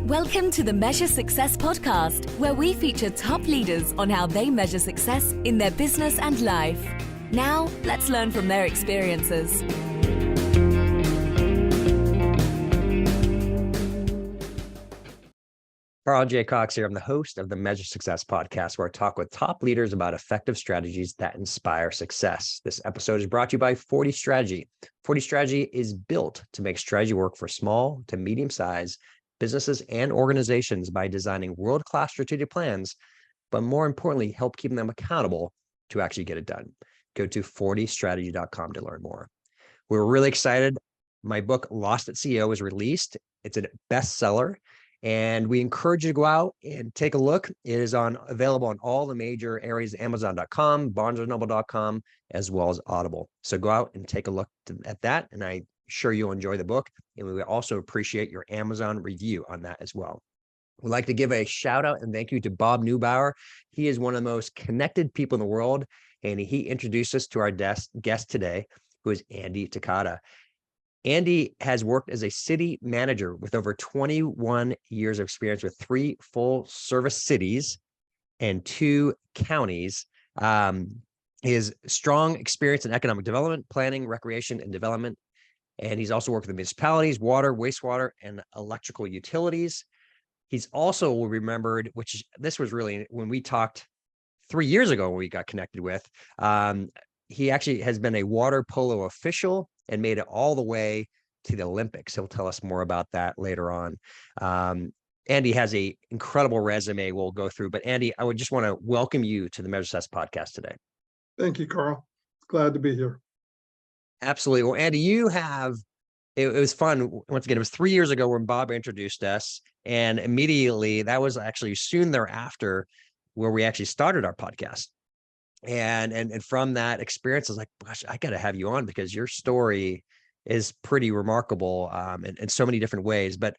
Welcome to the Measure Success podcast, where we feature top leaders on how they measure success in their business and life. Now, let's learn from their experiences. Carl J. Cox here. I'm the host of the Measure Success podcast, where I talk with top leaders about effective strategies that inspire success. This episode is brought to you by 40 Strategy. 40 Strategy is built to make strategy work for small to medium-sized businesses and organizations by designing world-class strategic plans, but more importantly, help keeping them accountable to actually get it done. Go to 40strategy.com to learn more. We're really excited. My book, Lost at CEO, is released. It's a bestseller, and we encourage you to go out and take a look. It is available on all the major areas, Amazon.com, BarnesandNoble.com, as well as Audible. So go out and take a look at that, and I'm sure you'll enjoy the book. And we would also appreciate your Amazon review on that as well. We'd like to give a shout out and thank you to Bob Neubauer. He is one of the most connected people in the world, and he introduced us to our guest today, who is Andy Takata. Andy has worked as a city manager with over 21 years of experience with 3 full-service cities and 2 counties. His strong experience in economic development, planning, recreation, and development. And he's also worked with municipalities, water, wastewater, and electrical utilities. He's also remembered, this was really when we talked 3 years ago when we got connected with, he actually has been a water polo official and made it all the way to the Olympics. He'll tell us more about that later on. Andy has an incredible resume we'll go through, but Andy, I would just want to welcome you to the Measure Success podcast today. Thank you, Carl. Glad to be here. Absolutely. Well, Andy, it was fun. Once again, it was 3 years ago when Bob introduced us, and immediately that was actually soon thereafter where we actually started our podcast. And from that experience, I was like, gosh, I got to have you on because your story is pretty remarkable in so many different ways. But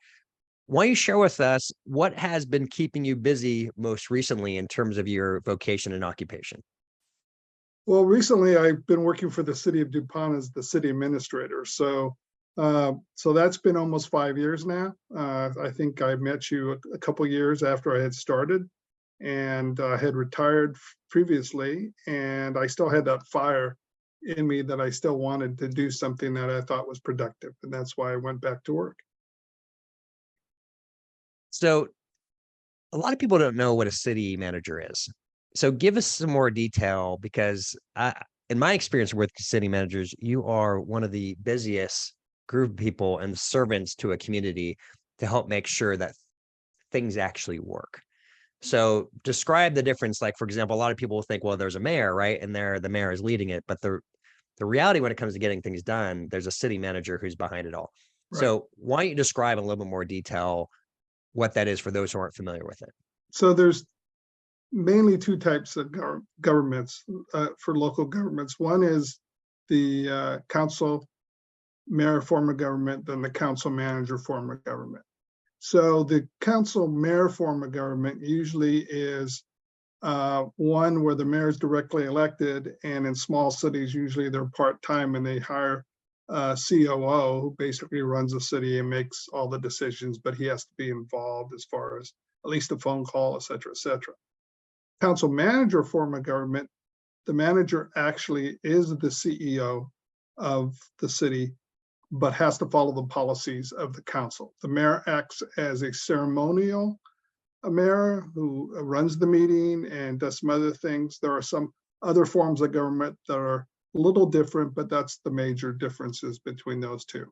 why don't you share with us what has been keeping you busy most recently in terms of your vocation and occupation? Well, recently I've been working for the city of DuPont as the city administrator. So that's been almost 5 years now. I think I met you a couple years after I had started, and I had retired previously, and I still had that fire in me that I still wanted to do something that I thought was productive, and that's why I went back to work. So a lot of people don't know what a city manager is. So give us some more detail, because in my experience with city managers, you are one of the busiest group of people and servants to a community to help make sure that things actually work. So describe the difference. Like, for example, a lot of people think, well, there's a mayor, right? And the mayor is leading it. But the reality when it comes to getting things done, there's a city manager who's behind it all. Right. So why don't you describe in a little bit more detail what that is for those who aren't familiar with it? So there's mainly 2 types of governments for local governments. One is the council mayor form of government, then the council manager form of government. So the council mayor form of government usually is one where the mayor is directly elected, and in small cities, usually they're part-time and they hire a COO who basically runs the city and makes all the decisions, but he has to be involved as far as at least a phone call, et cetera, et cetera. Council manager form of government, the manager actually is the CEO of the city, but has to follow the policies of the council. The mayor acts as a ceremonial mayor who runs the meeting and does some other things. There are some other forms of government that are a little different, but that's the major differences between those 2.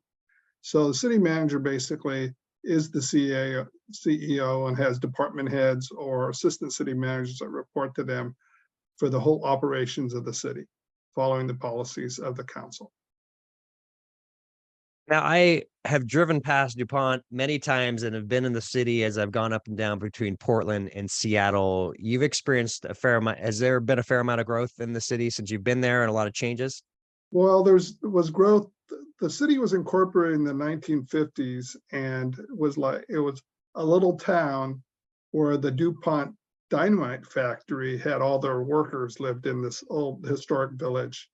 So the city manager basically is the CEO and has department heads or assistant city managers that report to them for the whole operations of the city, following the policies of the council. Now, I have driven past DuPont many times and have been in the city as I've gone up and down between Portland and Seattle. You've experienced a fair amount. Has there been a fair amount of growth in the city since you've been there, and a lot of changes? Well, there was growth. The city was incorporated in the 1950s, and it was a little town where the DuPont dynamite factory had all their workers lived in this old historic village.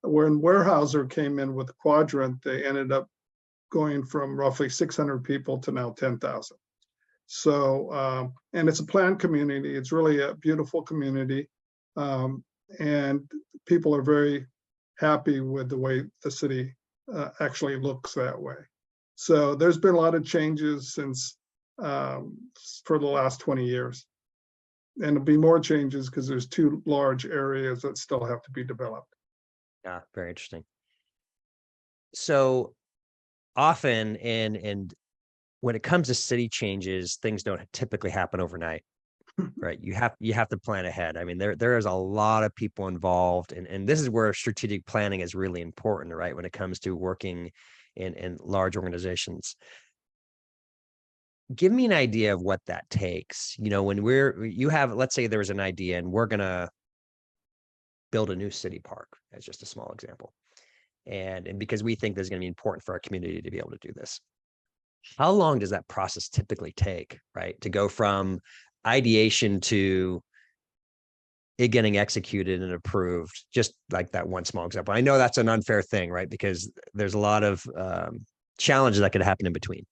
When Weyerhaeuser came in with Quadrant, they ended up going from roughly 600 people to now 10,000. So, and it's a planned community. It's really a beautiful community. And people are very happy with the way the city actually looks that way. So there's been a lot of changes since for the last 20 years. And there'll be more changes because there's 2 large areas that still have to be developed. Yeah, very interesting. So often when it comes to city changes, things don't typically happen overnight, right? You have to plan ahead. I mean, there is a lot of people involved, and this is where strategic planning is really important, right? When it comes to working in large organizations. Give me an idea of what that takes. You know, when let's say there's an idea and we're gonna build a new city park, as just a small example. And because we think this is going to be important for our community to be able to do this. How long does that process typically take, right? To go from ideation to it getting executed and approved, just like that one small example. I know that's an unfair thing, right? Because there's a lot of challenges that could happen in between.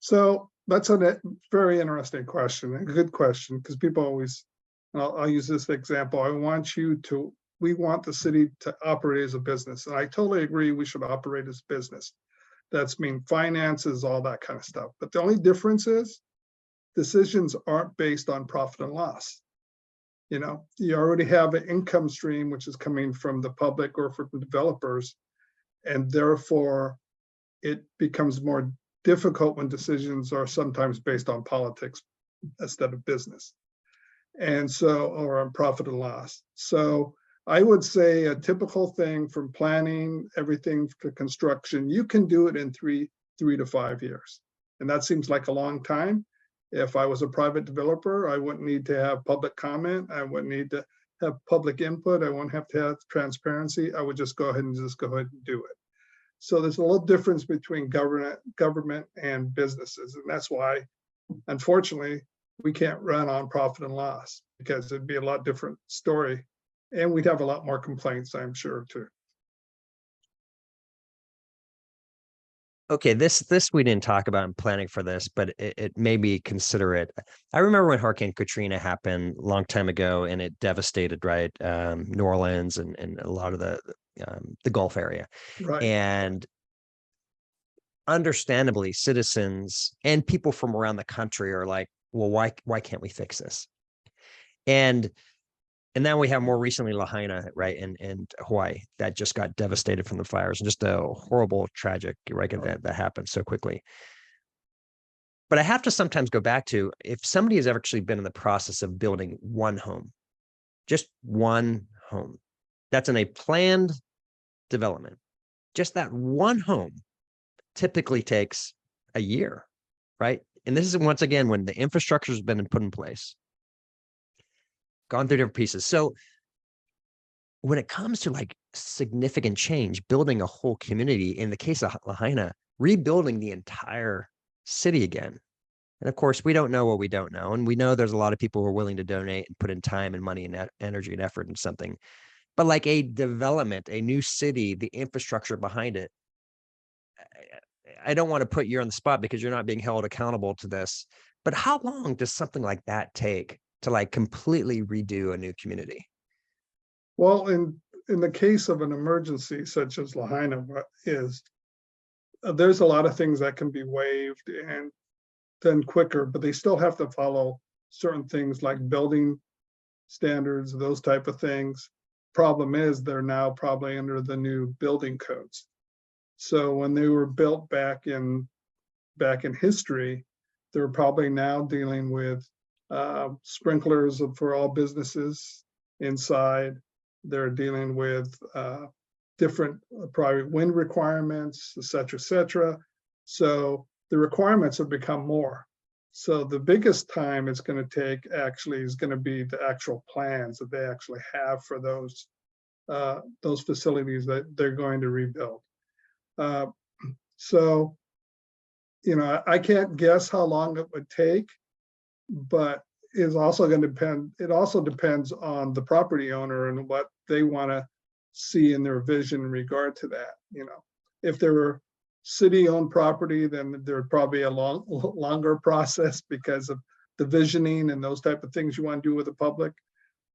So that's a very interesting question, a good question, because people always, I'll use this example. We want the city to operate as a business. And I totally agree we should operate as a business. That's mean finances, all that kind of stuff. But the only difference is decisions aren't based on profit and loss. You know, you already have an income stream, which is coming from the public or from developers. And therefore, it becomes more difficult when decisions are sometimes based on politics instead of business. And so, or on profit and loss. So I would say a typical thing from planning, everything to construction, you can do it in three to 5 years. And that seems like a long time. If I was a private developer, I wouldn't need to have public comment. I wouldn't need to have public input. I wouldn't have to have transparency. I would just go ahead and do it. So there's a little difference between government and businesses. And that's why, unfortunately, we can't run on profit and loss, because it'd be a lot different story. And we'd have a lot more complaints, I'm sure, too. Okay, this we didn't talk about in planning for this, but it made me consider it. I remember when Hurricane Katrina happened a long time ago, and it devastated, right, New Orleans and a lot of the Gulf area. Right. And understandably, citizens and people from around the country are like, well, why can't we fix this? And then we have more recently Lahaina, right, in Hawaii, that just got devastated from the fires, and just a horrible, tragic, right, event that happened so quickly. But I have to sometimes go back to, if somebody has actually been in the process of building one home, just one home, that's in a planned development, just that one home typically takes a year, right? And this is, once again, when the infrastructure has been put in place, gone through different pieces. So when it comes to like significant change, building a whole community, in the case of Lahaina, rebuilding the entire city again. And of course, we don't know what we don't know. And we know there's a lot of people who are willing to donate and put in time and money and energy and effort in something. But like a development, a new city, the infrastructure behind it, I don't want to put you on the spot because you're not being held accountable to this. But how long does something like that take to like completely redo a new community? Well, in the case of an emergency such as Lahaina is, there's a lot of things that can be waived and done quicker, but they still have to follow certain things like building standards, those type of things. Problem is, they're now probably under the new building codes. So when they were built back in history, they're probably now dealing with sprinklers for all businesses inside. They're dealing with different private wind requirements, et cetera, et cetera. So the requirements have become more. So the biggest time it's going to take actually is going to be the actual plans that they actually have for those facilities that they're going to rebuild. So, you know, I can't guess how long it would take, but it's also going to depend. It also depends on the property owner and what they want to see in their vision in regard to that. You know, if there were city-owned property, then there'd probably a longer process because of the visioning and those type of things you want to do with the public,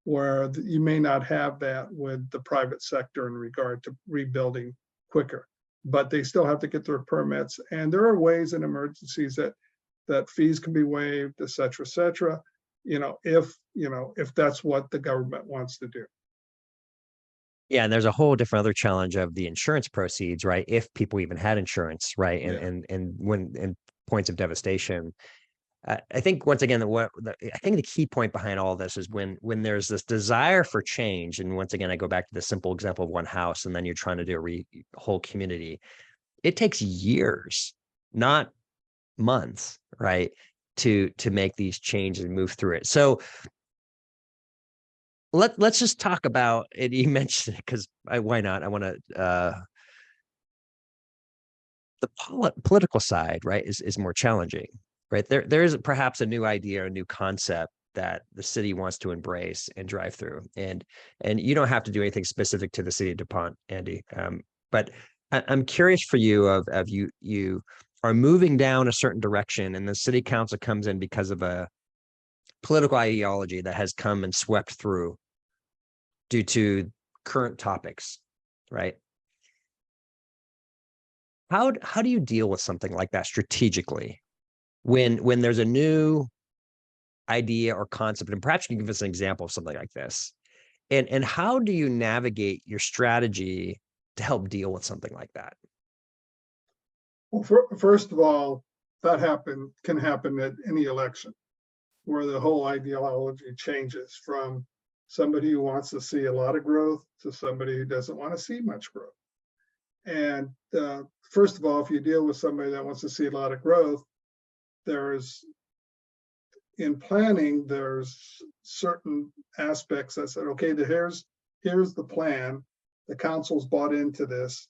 where you may not have that with the private sector in regard to rebuilding quicker. But they still have to get their permits, and there are ways in emergencies that fees can be waived, et cetera, if that's what the government wants to do. Yeah, and there's a whole different other challenge of the insurance proceeds, right? If people even had insurance, right? And when in points of devastation. I think once again, I think the key point behind all this is when there's this desire for change, and once again, I go back to the simple example of one house, and then you're trying to do a whole community. It takes years, not months, right, to make these changes and move through it. So let's just talk about it. You mentioned it because why not? I want to. The political side, right, is more challenging, right? There is perhaps a new idea, a new concept that the city wants to embrace and drive through, and you don't have to do anything specific to the city of DuPont, Andy. But I'm curious for you of you are moving down a certain direction, and the city council comes in because of a political ideology that has come and swept through due to current topics, right? How do you deal with something like that strategically when there's a new idea or concept? And perhaps you can give us an example of something like this. And how do you navigate your strategy to help deal with something like that? Well, first of all, that can happen at any election, where the whole ideology changes from somebody who wants to see a lot of growth to somebody who doesn't want to see much growth. And first of all, if you deal with somebody that wants to see a lot of growth, in planning, there's certain aspects that said, okay, here's the plan. The council's bought into this.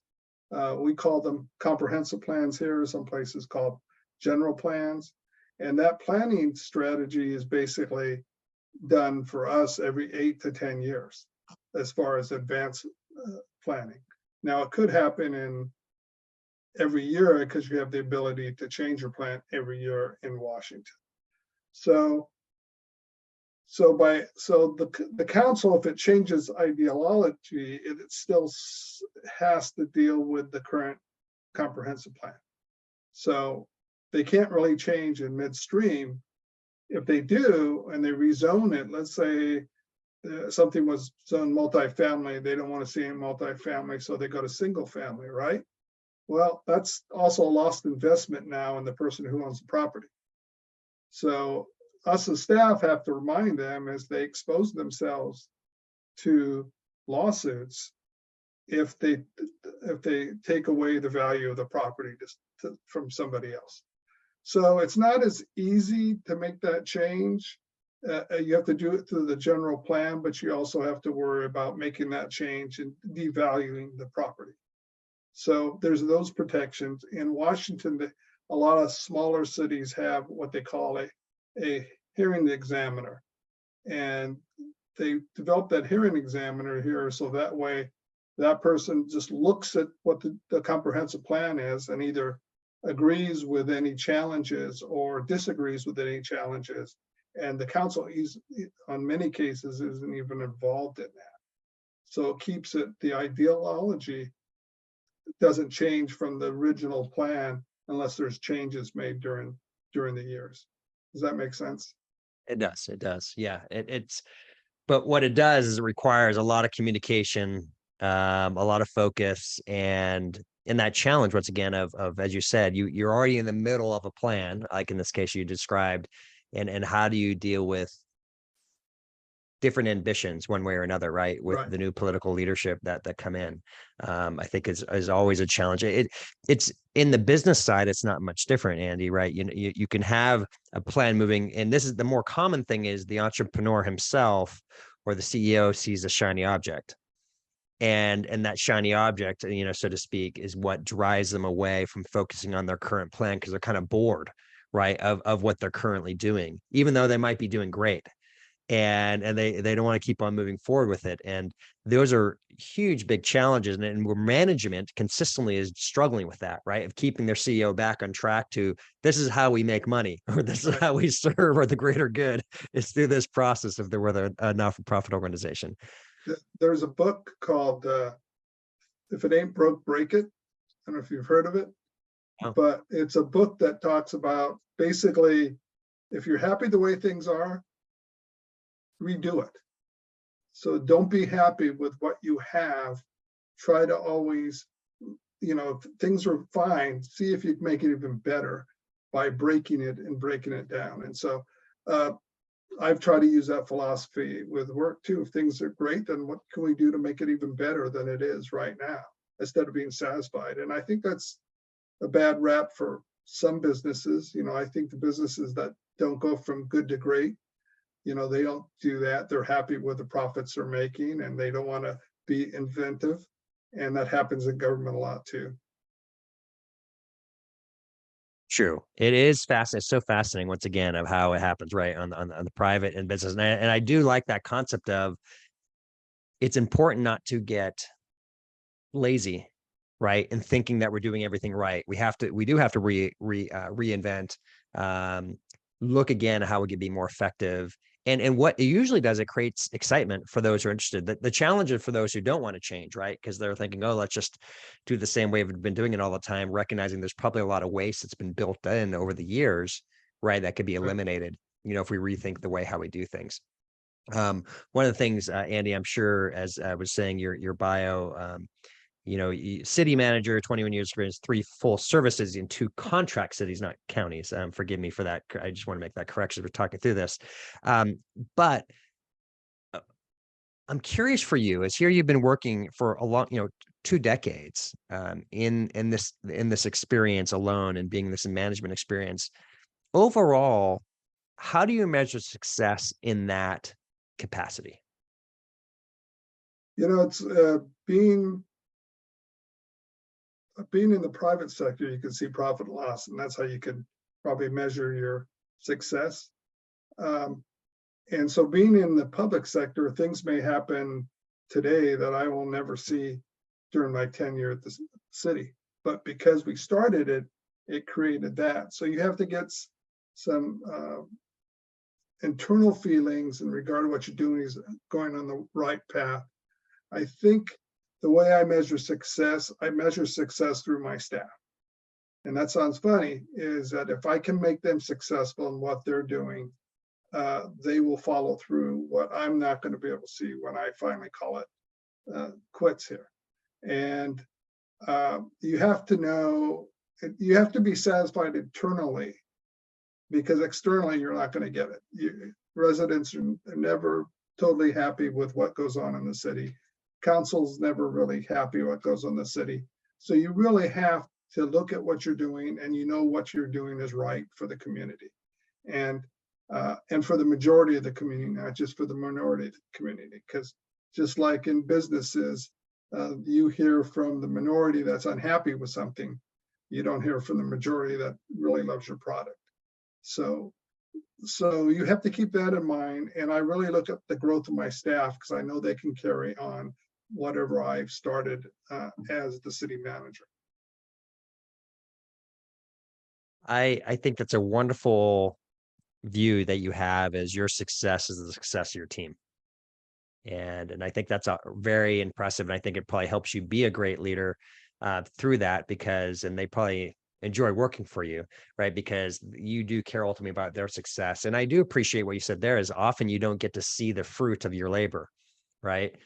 We call them comprehensive plans here, some places called general plans. And that planning strategy is basically done for us every 8 to 10 years as far as advanced planning. Now, it could happen in every year because you have the ability to change your plan every year in Washington. So the council, if it changes ideology, it still has to deal with the current comprehensive plan. So they can't really change in midstream. If they do and they rezone it, let's say something was zoned multifamily, they don't want to see in multifamily, so they go to single family, right? Well, that's also a lost investment now in the person who owns the property. So us as staff have to remind them as they expose themselves to lawsuits if they take away the value of the property from somebody else. So it's not as easy to make that change. You have to do it through the general plan, but you also have to worry about making that change and devaluing the property. So there's those protections. In Washington, a lot of smaller cities have what they call a hearing examiner. And they developed that hearing examiner here so that way that person just looks at what the comprehensive plan is and either agrees with any challenges or disagrees with any challenges. And the council on many cases isn't even involved in that. So it keeps it, the ideology doesn't change from the original plan unless there's changes made during the years. Does that make sense? It does. Yeah, but what it does is it requires a lot of communication, a lot of focus, and in that challenge, once again, of as you said, you're already in the middle of a plan, like in this case you described, and how do you deal with different ambitions one way or another, right? With the new political leadership that come in, I think is always a challenge. It's in the business side, it's not much different, Andy, right? You can have a plan moving, and this is the more common thing is the entrepreneur himself or the CEO sees a shiny object. And that shiny object, so to speak, is what drives them away from focusing on their current plan because they're kind of bored, right, of what they're currently doing, even though they might be doing great. and they don't want to keep on moving forward with it. And those are huge, big challenges. And where management consistently is struggling with that, right? Of keeping their CEO back on track to, this is how we make money, or this is how we serve, or the greater good is through this process if they're with a not-for-profit organization. There's a book called If It Ain't Broke, Break It. I don't know if you've heard of it, but it's a book that talks about basically, if you're happy the way things are, redo it. So don't be happy with what you have. Try to always, if things are fine, see if you can make it even better by breaking it and breaking it down. And so I've tried to use that philosophy with work too. If things are great, then what can we do to make it even better than it is right now, instead of being satisfied? And I think that's a bad rap for some businesses. I think the businesses that don't go from good to great, they don't do that. They're happy with the profits they're making, and they don't want to be inventive. And that happens in government a lot too. True. It is fascinating. It's so fascinating, once again, of how it happens, right, on the private and business. And I do like that concept of, it's important not to get lazy, right, and thinking that we're doing everything right. We do have to reinvent, look again at how we can be more effective. And what it usually does, it creates excitement for those who are interested. The challenge is for those who don't want to change, right? Because they're thinking, oh, let's just do the same way we've been doing it all the time, recognizing there's probably a lot of waste that's been built in over the years, right? That could be eliminated, if we rethink the way how we do things. One of the things, Andy, I'm sure, as I was saying, your bio, city manager, 21 years experience, 3 full services in 2 contract cities, not counties. Forgive me for that. I just want to make that correction. We're talking through this. But I'm curious for you, as here you've been working for a long, 2 decades in this experience alone, and being this management experience. Overall, how do you measure success in that capacity? It's being in the private sector, you can see profit and loss, and that's how you can probably measure your success. And so being in the public sector, things may happen today that I will never see during my tenure at the city. But because we started it, it created that. So you have to get some internal feelings in regard to what you're doing is going on the right path. I think the way I measure success through my staff. And that sounds funny, is that if I can make them successful in what they're doing, they will follow through what I'm not going to be able to see when I finally call it quits here. And you have to be satisfied internally, because externally you're not going to get it. Residents are never totally happy with what goes on in the city. Council's never really happy what goes on in the city. So you really have to look at what you're doing, and what you're doing is right for the community, and for the majority of the community, not just for the minority of the community. Because just like in businesses, you hear from the minority that's unhappy with something, you don't hear from the majority that really loves your product. So you have to keep that in mind. And I really look at the growth of my staff, because I know they can carry on whatever I've started as the city manager. I think that's a wonderful view that you have, as your success is the success of your team. And I think that's very impressive. And I think it probably helps you be a great leader through that, and they probably enjoy working for you, right? Because you do care ultimately about their success. And I do appreciate what you said there, is often you don't get to see the fruit of your labor, right?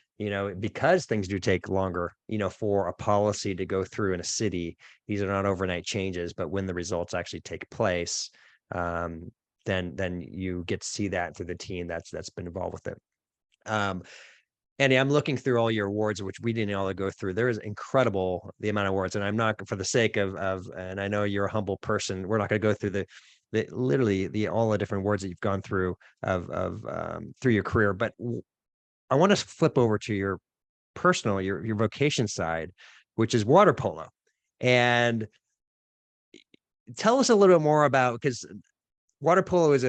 Because things do take longer, for a policy to go through in a city. These are not overnight changes, but when the results actually take place, then you get to see that through the team that's been involved with it. Andy, I'm looking through all your awards, which we didn't all go through. There is incredible the amount of awards, and I'm not, for the sake of and I know you're a humble person, we're not going to go through literally all the different awards that you've gone through through your career. But I want to flip over to your personal, your vocation side, which is water polo. And tell us a little bit more about, because water polo is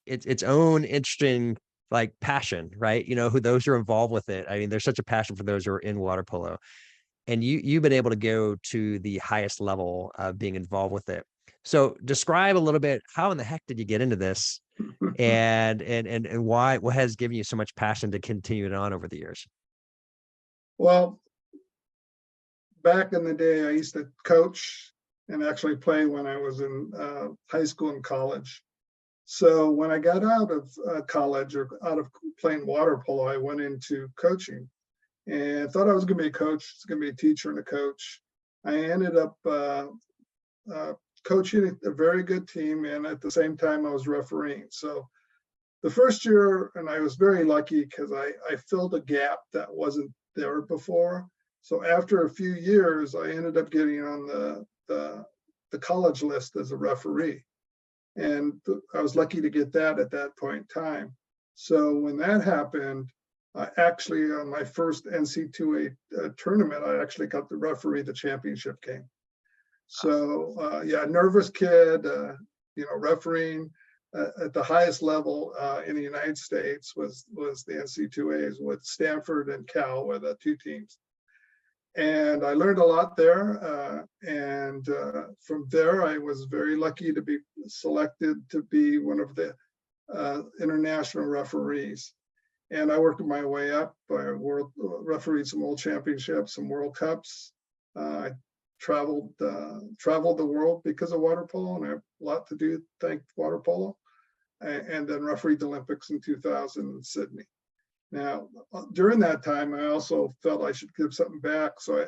its own interesting like passion, right? Who those who are involved with it. I mean, there's such a passion for those who are in water polo, and you've been able to go to the highest level of being involved with it. So describe a little bit, how in the heck did you get into this, and why, what has given you so much passion to continue it on over the years? Well, back in the day, I used to coach and actually play when I was in high school and college. So when I got out of college or out of playing water polo, I went into coaching and thought I was going to be a coach, going to be a teacher and a coach. I ended up coaching a very good team, and at the same time, I was refereeing. So the first year, and I was very lucky because I filled a gap that wasn't there before. So after a few years, I ended up getting on the college list as a referee. And I was lucky to get that at that point in time. So when that happened, actually on my first NC2A tournament, I actually got to referee the championship game. So yeah, nervous kid, refereeing at the highest level in the United States was the NC2As with Stanford and Cal were the two teams. And I learned a lot there. And from there, I was very lucky to be selected to be one of the international referees. And I worked my way up. I refereed some world championships, some World Cups. I traveled the world because of water polo, and I have a lot to do, thank water polo. And then refereed the Olympics in 2000 in Sydney. Now, during that time, I also felt I should give something back. So I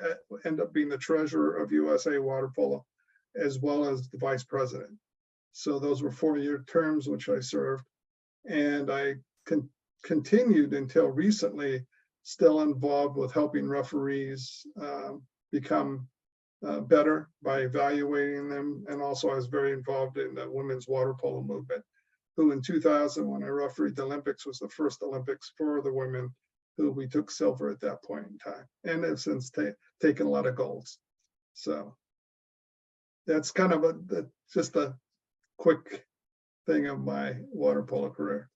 ended up being the treasurer of USA Water Polo, as well as the vice president. So those were 4-year terms, which I served. And I continued until recently, still involved with helping referees become better by evaluating them. And also I was very involved in the women's water polo movement, who in 2000, when I refereed the Olympics, was the first Olympics for the women, who we took silver at that point in time, and have since taken a lot of golds. So that's kind of just a quick thing of my water polo career.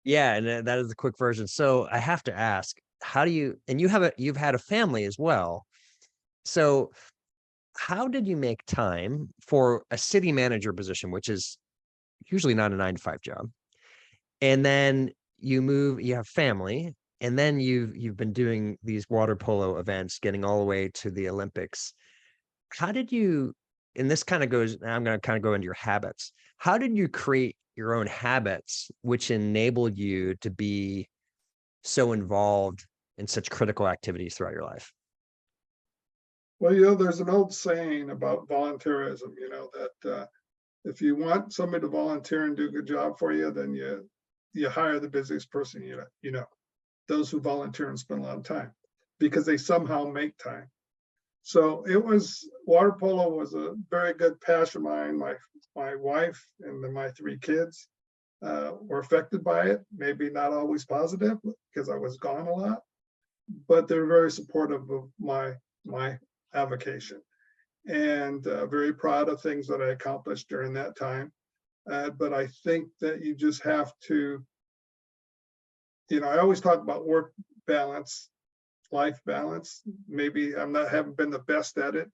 Yeah, and that is the quick version. So I have to ask, how do you, and you've had a family as well. So how did you make time for a city manager position, which is usually not a 9-to-5 job? And then you have family, and then you've been doing these water polo events, getting all the way to the Olympics. How did you, and this kind of goes, I'm going to kind of go into your habits. How did you create your own habits, which enabled you to be so involved in such critical activities throughout your life? Well, there's an old saying about volunteerism, that if you want somebody to volunteer and do a good job for you, then you hire the busiest person you know, those who volunteer and spend a lot of time, because they somehow make time. So water polo was a very good passion of mine. My wife and then my 3 kids were affected by it, maybe not always positive because I was gone a lot, but they're very supportive of my avocation, and very proud of things that I accomplished during that time. But I think that you just have to, I always talk about work balance, life balance. Maybe haven't been the best at it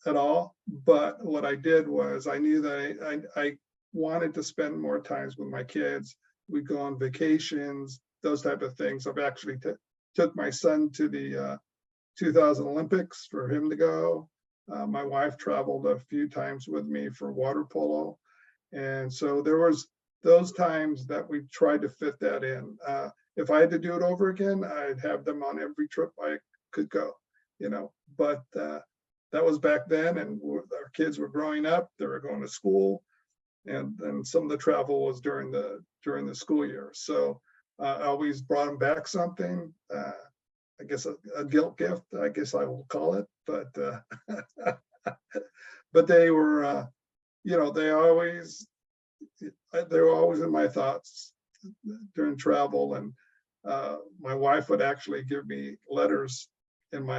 at all, but what I did was I knew that I wanted to spend more times with my kids. We'd go on vacations, those type of things. I've actually took my son to the 2000 Olympics for him to go. My wife traveled a few times with me for water polo. And so there was those times that we tried to fit that in. If I had to do it over again, I'd have them on every trip I could go, but that was back then, and our kids were growing up, they were going to school, and then some of the travel was during the school year. So I always brought them back something. I guess a guilt gift, I guess I will call it, but but they were, they were always in my thoughts during travel. And my wife would actually give me letters in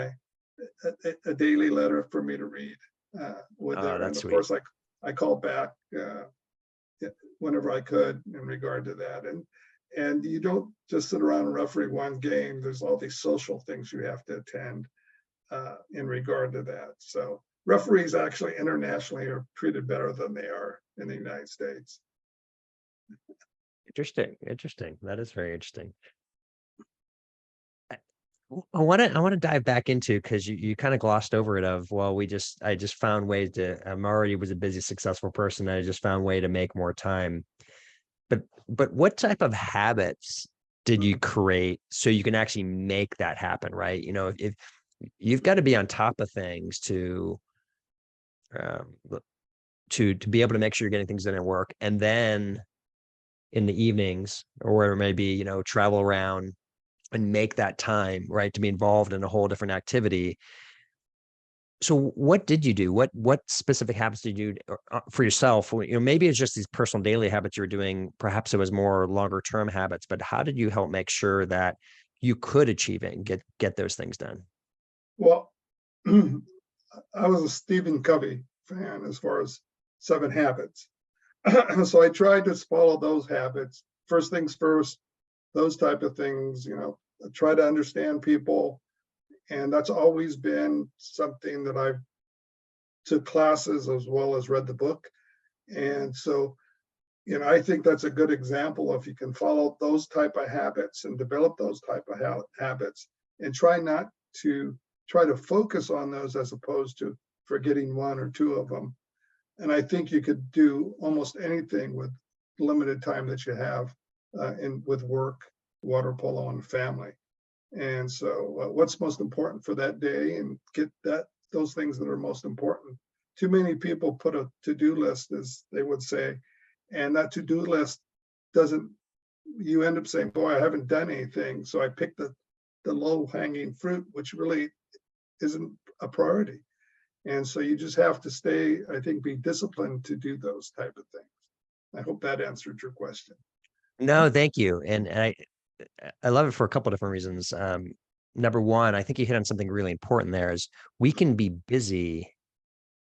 a daily letter for me to read with her. And of Sweet. course, I called back, whenever I could in regard to that. And you don't just sit around and referee one game. There's all these social things you have to attend in regard to that. So referees actually internationally are treated better than they are in the United States. Interesting. That is very interesting. I want to dive back into, because you kind of glossed over it of, well, I just found ways to, I'm already was a busy, successful person. I just found a way to make more time. But what type of habits did you create so you can actually make that happen, right? You know, if you've got to be on top of things to be able to make sure you're getting things done at work, and then in the evenings or wherever it may be, you know, travel around and make that time, right, to be involved in a whole different activity. So what did you do? What specific habits did you do for yourself? You know, maybe it's just these personal daily habits you were doing. Perhaps it was more longer term habits, but how did you help make sure that you could achieve it and get those things done? Well, I was a Stephen Covey fan as far as 7 Habits. So I tried to follow those habits. First things first, those type of things, you know, try to understand people. And that's always been something that I've took classes as well as read the book. And so, you know, I think that's a good example. If you can follow those type of habits and develop those type of habits, and try to focus on those as opposed to forgetting 1 or 2 of them. And I think you could do almost anything with limited time that you have with work, water polo, and family. And so what's most important for that day, and get those things that are most important. Too many people put a to-do list, as they would say, and that to-do list you end up saying, boy, I haven't done anything. So I picked the low-hanging fruit, which really isn't a priority. And so you just have to be disciplined to do those type of things. I hope that answered your question. No, thank you. And I love it for a couple of different reasons. Number one, I think you hit on something really important there, is we can be busy,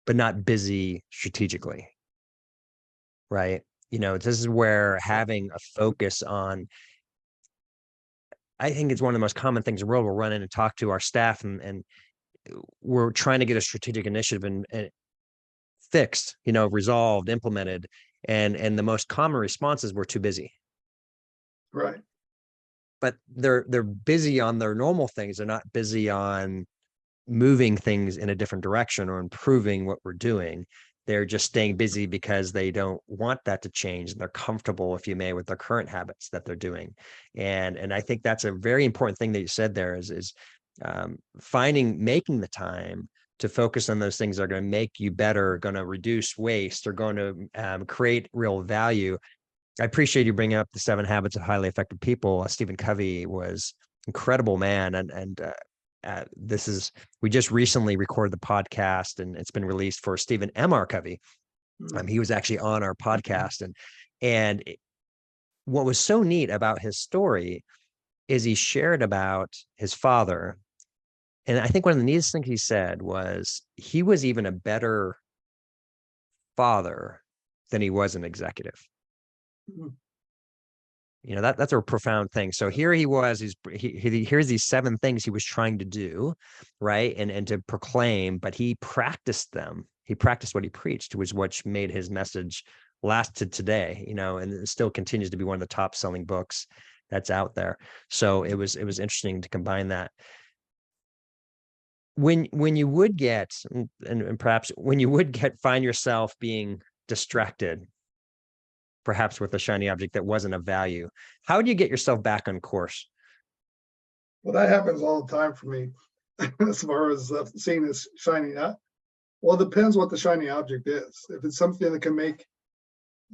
but not busy strategically, right? You know, this is where having a focus on, I think it's one of the most common things in the world. We'll run in and talk to our staff, and we're trying to get a strategic initiative and fixed, you know, resolved, implemented. And the most common response is we're too busy. Right. But they're busy on their normal things. They're not busy on moving things in a different direction or improving what we're doing. They're just staying busy because they don't want that to change. They're comfortable, if you may, with their current habits that they're doing. And I think that's a very important thing that you said there is making the time to focus on those things that are going to make you better, going to reduce waste, or going to create real value. I appreciate you bringing up the 7 Habits of Highly Effective People. Stephen Covey was incredible man. We just recently recorded the podcast, and it's been released for Stephen M.R. Covey. He was actually on our podcast. And what was so neat about his story is he shared about his father. And I think one of the neatest things he said was he was even a better father than he was an executive. You know, that's a profound thing. So here he was, here's these 7 things he was trying to do, right? And to proclaim, but he practiced them. He practiced what he preached, which made his message last to today, you know, and it still continues to be one of the top selling books that's out there. So it was interesting to combine that. When you would get, and perhaps when you would find yourself being distracted, perhaps with a shiny object that wasn't of value, how do you get yourself back on course? Well, that happens all the time for me as far as seeing this shiny up. Well, it depends what the shiny object is. If it's something that can make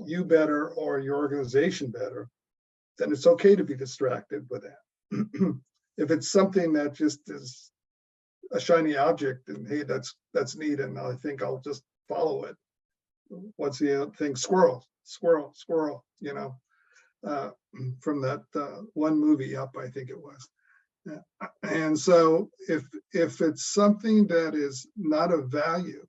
you better or your organization better, then it's okay to be distracted with that. If it's something that just is a shiny object and hey, that's neat, and I think I'll just follow it. What's the other thing? Squirrel, you know, from that one movie Up, I think it was. And so if it's something that is not of value,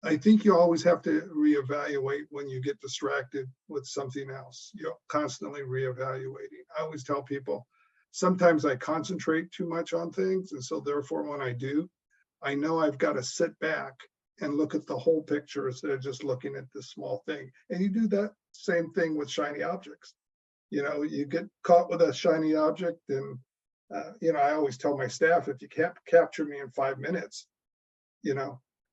I think you always have to reevaluate when you get distracted with something else. You're constantly reevaluating. I always tell people, sometimes I concentrate too much on things. And so therefore, when I do, I know I've got to sit back and look at the whole picture instead of just looking at this small thing. And you do that same thing with shiny objects. You get caught with a shiny object, and I always tell my staff, if you can't capture me in 5 minutes,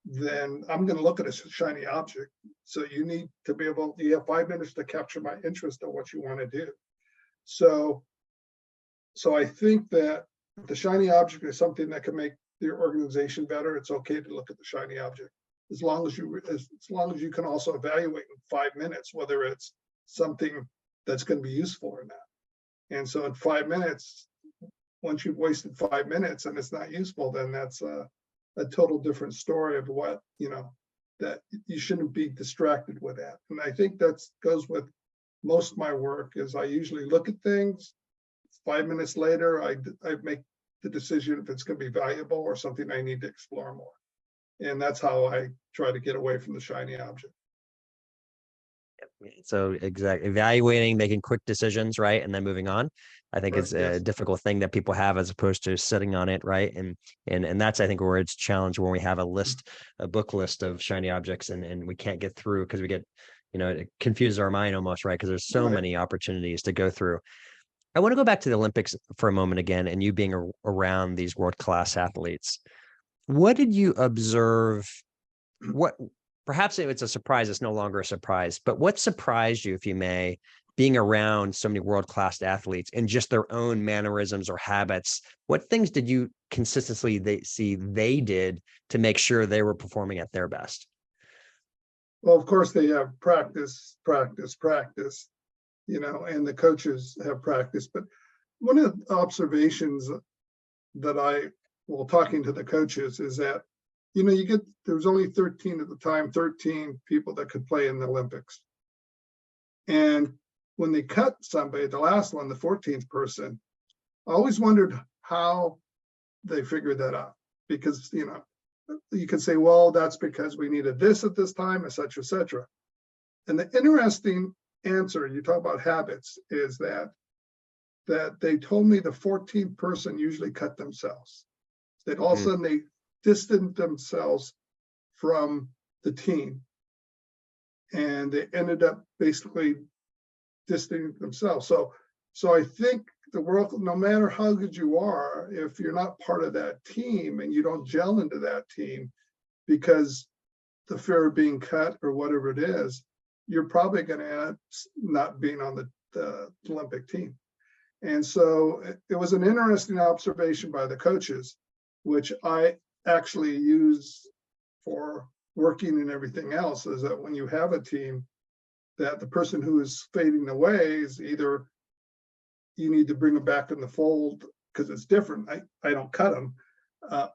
then I'm going to look at a shiny object. So you need to be able, you have 5 minutes to capture my interest in what you want to do. So I think that if the shiny object is something that can make your organization better, it's okay to look at the shiny object. As long as you can also evaluate in 5 minutes whether it's something that's going to be useful or not. And so in 5 minutes, once you've wasted 5 minutes and it's not useful, then that's a total different story of what, that you shouldn't be distracted with that. And I think that goes with most of my work. Is I usually look at things, 5 minutes later, I make the decision if it's going to be valuable or something I need to explore more. And that's how I try to get away from the shiny object. So evaluating, making quick decisions, right? And then moving on. I think it's a difficult thing that people have as opposed to sitting on it, right? And that's, I think, where it's challenged when we have a book list of shiny objects and we can't get through because we get, it confuses our mind almost, right? Because there's so many opportunities to go through. I want to go back to the Olympics for a moment again, and you being around these world-class athletes. What did you observe? Perhaps it's a surprise, it's no longer a surprise, but what surprised you, if you may, being around so many world-class athletes and just their own mannerisms or habits? What things did you consistently they did to make sure they were performing at their best? Well, of course, they have practice, and the coaches have practice. But one of the observations that talking to the coaches is that, there was only 13 at the time, 13 people that could play in the Olympics. And when they cut somebody, the last one, the 14th person, I always wondered how they figured that out. Because, you can say, well, that's because we needed this at this time, et cetera, et cetera. And the interesting answer, you talk about habits, is that they told me the 14th person usually cut themselves. That all of a sudden they distanced themselves from the team, and they ended up basically distancing themselves. So I think the world, no matter how good you are, if you're not part of that team and you don't gel into that team because the fear of being cut or whatever it is, you're probably going to end up not being on the Olympic team. And so it was an interesting observation by the coaches, which I actually use for working and everything else, is that when you have a team, that the person who is fading away is either you need to bring them back in the fold because it's different. I don't cut them,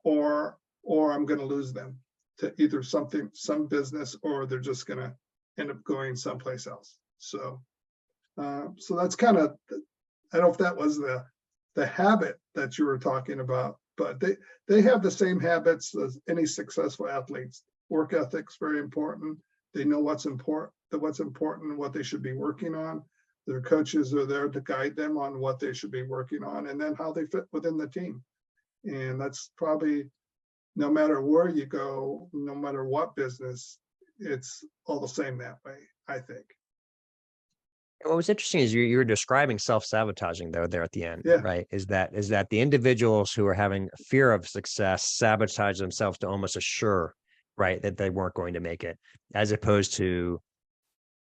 or I'm going to lose them to either some business, or they're just going to end up going someplace else. So that's kind of, I don't know if that was the habit that you were talking about, but they have the same habits as any successful athletes. Work ethic's very important. They know what's important and what they should be working on. Their coaches are there to guide them on what they should be working on, and then how they fit within the team. And that's probably, no matter where you go, no matter what business, it's all the same that way, I think. What was interesting is you were describing self-sabotaging there at the end, Yeah. right? Is that the individuals who are having fear of success sabotage themselves to almost assure, right, that they weren't going to make it, as opposed to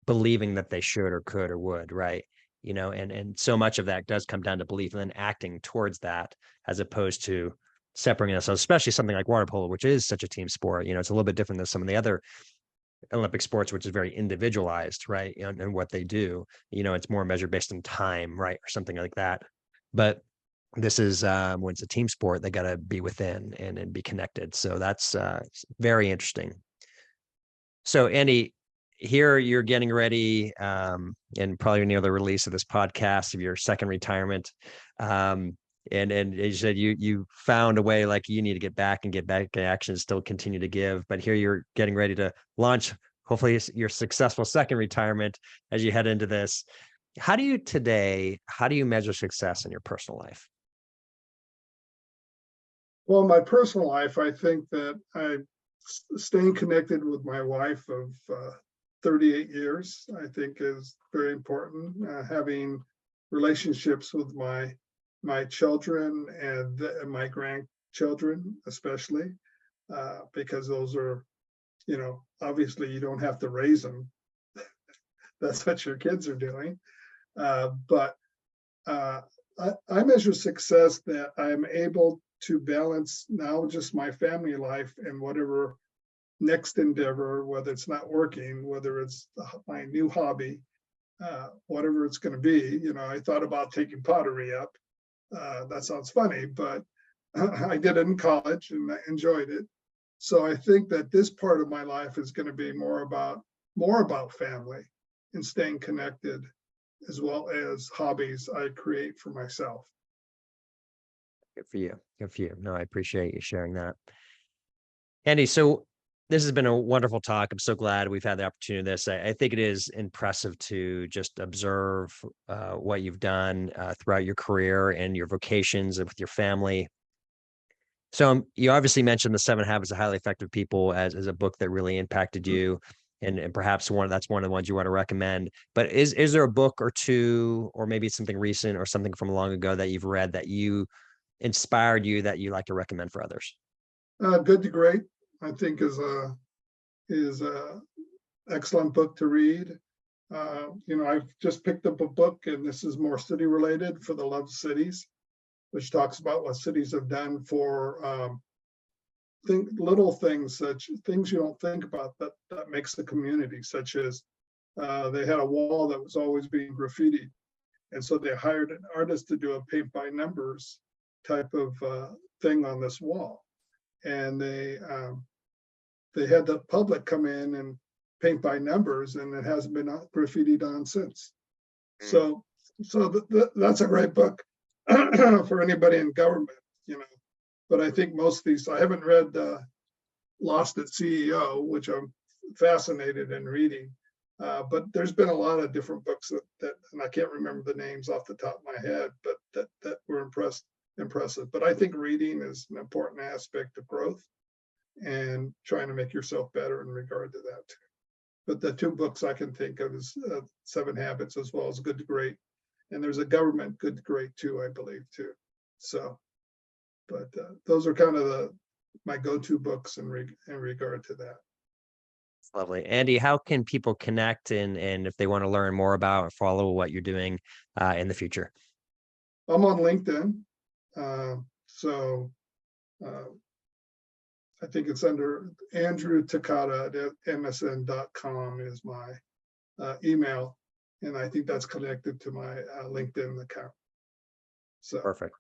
believing that they should or could or would, right? And so much of that does come down to belief and then acting towards that, as opposed to separating ourselves, especially something like water polo, which is such a team sport. It's a little bit different than some of the other Olympic sports, which is very individualized, right? And what they do, it's more measured based on time, right? Or something like that. But this is when it's a team sport, they got to be within and be connected. So that's very interesting. So Andy, here you're getting ready and probably near the release of this podcast of your second retirement. And you said you found a way, like, you need to get back in action, still continue to give. But here you're getting ready to launch, hopefully, your successful second retirement as you head into this. How do you measure success in your personal life? Well, in my personal life, I think that staying connected with my wife of 38 years, I think, is very important. Having relationships with my children and my grandchildren, especially, because those are, obviously you don't have to raise them. That's what your kids are doing. But I measure success that I'm able to balance now just my family life and whatever next endeavor, whether it's not working, whether it's my new hobby, whatever it's going to be. I thought about taking pottery up. That sounds funny, but I did it in college and I enjoyed it. So I think that this part of my life is going to be more about family and staying connected, as well as hobbies I create for myself. Good for you. Good for you. No, I appreciate you sharing that. Andy, so this has been a wonderful talk. I'm so glad we've had the opportunity to this. I think it is impressive to just observe what you've done throughout your career and your vocations with your family. So you obviously mentioned The 7 Habits of Highly Effective People as a book that really impacted you. And perhaps that's one of the ones you want to recommend. But is there a book or two, or maybe something recent or something from long ago that you've read that inspired you that you like to recommend for others? Good to Great, I think, is a excellent book to read. I've just picked up a book, and this is more city related, For the Love of Cities, which talks about what cities have done for little things, such things you don't think about that makes the community, such as they had a wall that was always being graffitied, and so they hired an artist to do a paint by numbers type of thing on this wall, and they had the public come in and paint by numbers, and it hasn't been graffitied on since. So that's a great book for anybody in government, But I think most of these, I haven't read Lost at CEO, which I'm fascinated in reading. But there's been a lot of different books that and I can't remember the names off the top of my head, but that were impressive. But I think reading is an important aspect of growth and trying to make yourself better in regard to that too. But the two books I can think of is 7 Habits, as well as Good to Great. And there's a government Good to Great too, I believe, too. So, but those are kind of my go-to books in regard to that. Lovely. Andy, how can people connect and if they want to learn more about or follow what you're doing in the future? I'm on LinkedIn. I think it's under Andrew Takata at msn.com is my email. And I think that's connected to my LinkedIn account. So Perfect.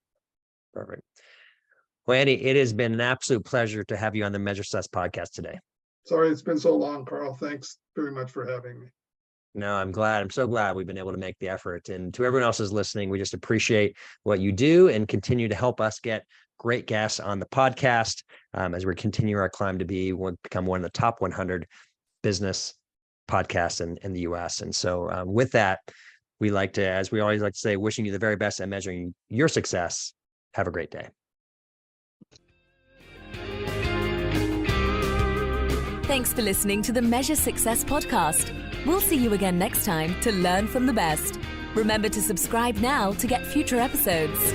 Well, Andy, it has been an absolute pleasure to have you on the Measure Success podcast today. Sorry it's been so long, Carl. Thanks very much for having me. No, I'm glad. I'm so glad we've been able to make the effort. And to everyone else who's listening, we just appreciate what you do and continue to help us get great guests on the podcast as we continue our climb to become one of the top 100 business podcasts in the US. And so with that, we like to, as we always like to say, wishing you the very best at measuring your success. Have a great day. Thanks for listening to the Measure Success podcast. We'll see you again next time to learn from the best. Remember to subscribe now to get future episodes.